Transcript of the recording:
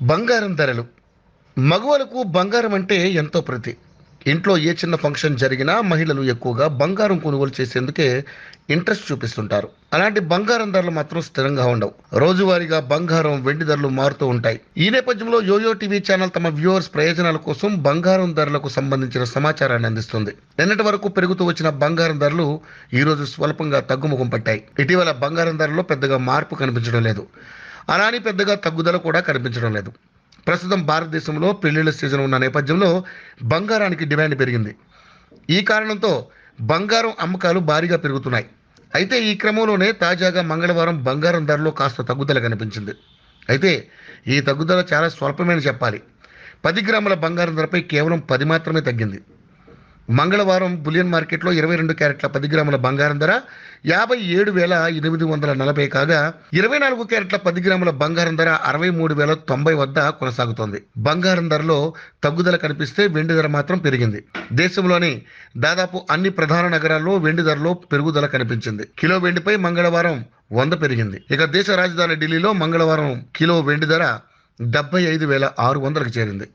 బంగారం ధరలు. మగవాళ్ళకు బంగారం అంటే ఎంతో ప్రీతి. ఇంట్లో ఏ చిన్న ఫంక్షన్ జరిగినా మహిళలు ఎక్కువగా బంగారం కొనుగోలు చేసేందుకే ఇంట్రెస్ట్ చూపిస్తుంటారు. అలాంటి బంగారం ధరలు మాత్రం స్థిరంగా ఉండవు. రోజువారీగా బంగారం, వెండి ధరలు మారుతూ ఉంటాయి. ఈ నేపథ్యంలో యోయో టీవీ ఛానల్ తమ వ్యూవర్స్ ప్రయోజనాల కోసం బంగారం ధరలకు సంబంధించిన సమాచారాన్ని అందిస్తుంది. నిన్నటి వరకు పెరుగుతూ వచ్చిన బంగారం ధరలు ఈ రోజు స్వల్పంగా తగ్గుముఖం పట్టాయి. ఇటీవల బంగారం ధరలో పెద్దగా మార్పు కనిపించడం లేదు. అలానే పెద్దగా తగ్గుదల కూడా కనిపించడం లేదు. ప్రస్తుతం భారతదేశంలో పెళ్లిళ్ల సీజన్ ఉన్న నేపథ్యంలో బంగారానికి డిమాండ్ పెరిగింది. ఈ కారణంతో బంగారం అమ్మకాలు భారీగా పెరుగుతున్నాయి. అయితే ఈ క్రమంలోనే తాజాగా మంగళవారం బంగారం ధరలో కాస్త తగ్గుదల కనిపించింది. అయితే ఈ తగ్గుదల చాలా స్వల్పమని చెప్పాలి. 10 గ్రాముల బంగారం ధరపై కేవలం 10 మాత్రమే తగ్గింది. మంగళవారం బులియన్ మార్కెట్లో 22 క్యారెట్ల 10 గ్రాముల బంగారం ధర 57,840 కాగా, 24 క్యారెట్ల 10 గ్రాముల బంగారం ధర 63,090 వద్ద కొనసాగుతోంది. బంగారం ధరలో తగ్గుదల కనిపిస్తే వెండి ధర మాత్రం పెరిగింది. దేశంలోని దాదాపు అన్ని ప్రధాన నగరాల్లో వెండి ధరలో పెరుగుదల కనిపించింది. కిలో వెండిపై మంగళవారం 100 పెరిగింది. ఇక దేశ రాజధాని ఢిల్లీలో మంగళవారం కిలో వెండి ధర 75,600కు చేరింది.